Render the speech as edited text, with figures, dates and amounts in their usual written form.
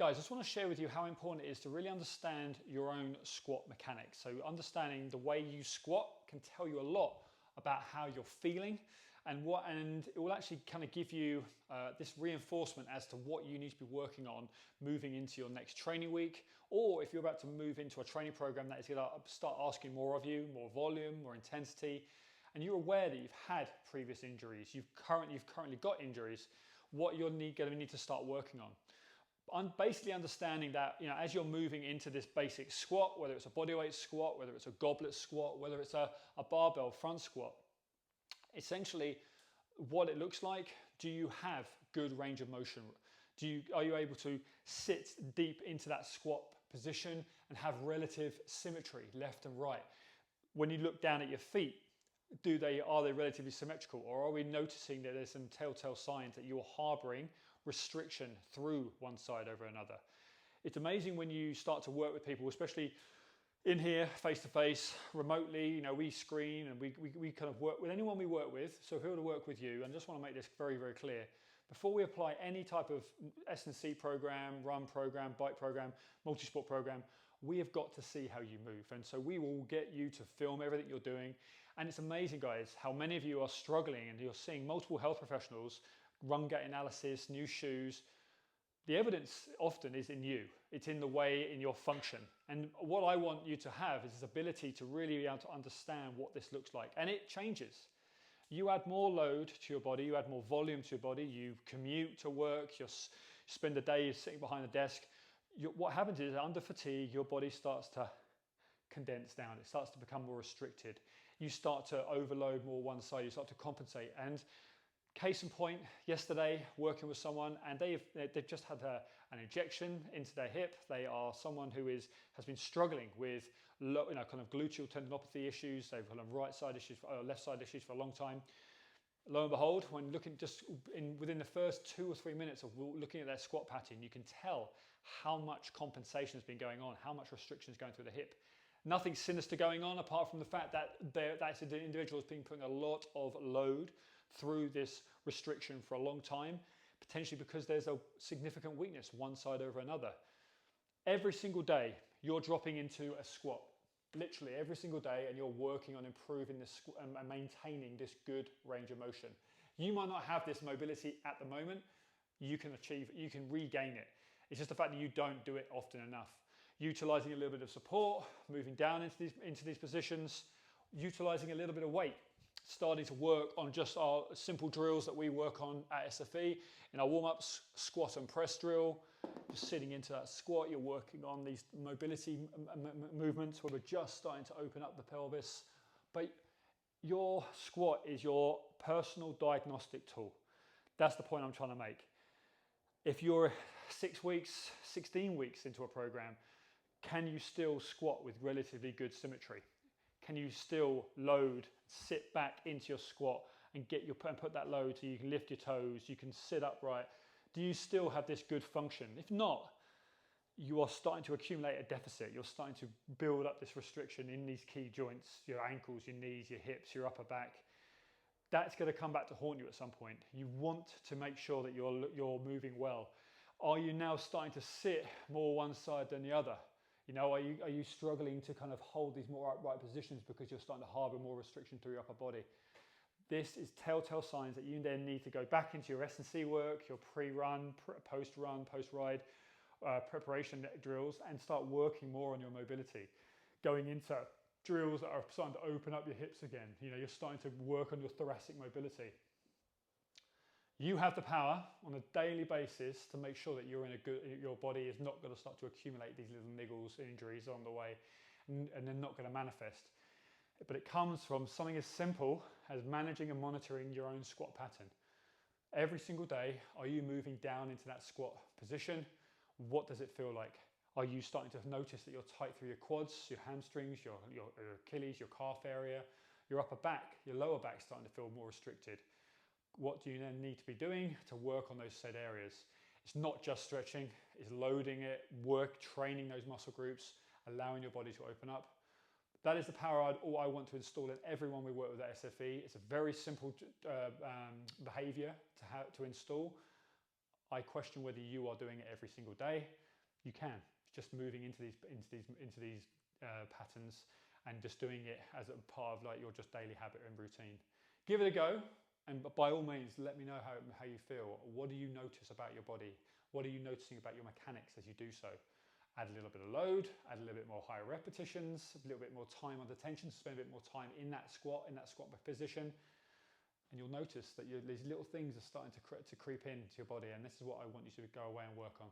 Guys, I just want to share with you how important it is to really understand your own squat mechanics. So understanding the way you squat can tell you a lot about how you're feeling and it will actually kind of give you this reinforcement as to what you need to be working on moving into your next training week, or if you're about to move into a training program that is going to start asking more of you, more volume, more intensity, and you're aware that you've had previous injuries, you've currently got injuries, what you're going to need to start working on. I'm basically understanding that, as you're moving into this basic squat, whether it's a bodyweight squat, whether it's a goblet squat, whether it's a barbell front squat, essentially what it looks like, do you have good range of motion? Are you able to sit deep into that squat position and have relative symmetry left and right? When you look down at your feet, are they relatively symmetrical, or are we noticing that there's some telltale signs that you're harboring restriction through one side over another? It's amazing when you start to work with people, especially in here, face to face, remotely. We screen and we kind of work with anyone we work with. So if we were to work with you, and I just want to make this very, very clear, before we apply any type of S&C program, run program, bike program, multi-sport program, we have got to see how you move. And so we will get you to film everything you're doing. And it's amazing, guys, how many of you are struggling and you're seeing multiple health professionals, run gait analysis, new shoes. The evidence often is in you. It's in the way, in your function. And what I want you to have is this ability to really be able to understand what this looks like. And it changes. You add more load to your body, you add more volume to your body, you commute to work, you spend a day sitting behind a desk. What happens is, under fatigue, your body starts to condense down. It starts to become more restricted. You start to overload more one side. You start to compensate. And case in point, yesterday, working with someone, and they've just had an injection into their hip. They are someone who has been struggling with kind of gluteal tendinopathy issues. They've had right side issues, left side issues for a long time. Lo and behold, when looking within the first 2 or 3 minutes of looking at their squat pattern, you can tell how much compensation has been going on, how much restriction is going through the hip. Nothing sinister going on apart from the fact that that individual has been putting a lot of load through this restriction for a long time, potentially because there's a significant weakness one side over another. Every single day, you're dropping into a squat. Literally every single day, and you're working on improving this and maintaining this good range of motion. You might not have this mobility at the moment. You can regain it. It's just the fact that you don't do it often enough. Utilizing a little bit of support, moving down into these positions, utilizing a little bit of weight, starting to work on just our simple drills that we work on at SFE. In our warm-ups, squat and press drill, just sitting into that squat, you're working on these mobility movements where we're just starting to open up the pelvis. But your squat is your personal diagnostic tool. That's the point I'm trying to make. If you're 6 weeks, 16 weeks into a program, can you still squat with relatively good symmetry? Can you still load, sit back into your squat and put that load so you can lift your toes, you can sit upright? Do you still have this good function? If not, you are starting to accumulate a deficit. You're starting to build up this restriction in these key joints, your ankles, your knees, your hips, your upper back. That's going to come back to haunt you at some point. You want to make sure that you're moving well. Are you now starting to sit more one side than the other? Are you struggling to kind of hold these more upright positions because you're starting to harbor more restriction through your upper body? This is telltale signs that you then need to go back into your S&C work, your pre-run, post-ride preparation drills, and start working more on your mobility. Going into drills that are starting to open up your hips again. You're starting to work on your thoracic mobility. You have the power on a daily basis to make sure that your body is not going to start to accumulate these little niggles, injuries on the way, and they're not going to manifest. But it comes from something as simple as managing and monitoring your own squat pattern. Every single day, are you moving down into that squat position? What does it feel like? Are you starting to notice that you're tight through your quads, your hamstrings, your Achilles, your calf area, your upper back, your lower back starting to feel more restricted? What do you then need to be doing to work on those said areas? It's not just stretching, it's loading it, training those muscle groups, allowing your body to open up. That is the power I want to install in everyone we work with at SFE. It's a very simple behavior to install. I question whether you are doing it every single day. You can, just moving into these patterns and just doing it as a part of like your just daily habit and routine. Give it a go, and by all means, let me know how you feel. What do you notice about your body? What are you noticing about your mechanics as you do so? Add a little bit of load, add a little bit more higher repetitions, a little bit more time under tension, spend a bit more time in that squat position, and you'll notice that these little things are starting to creep into your body, and this is what I want you to go away and work on.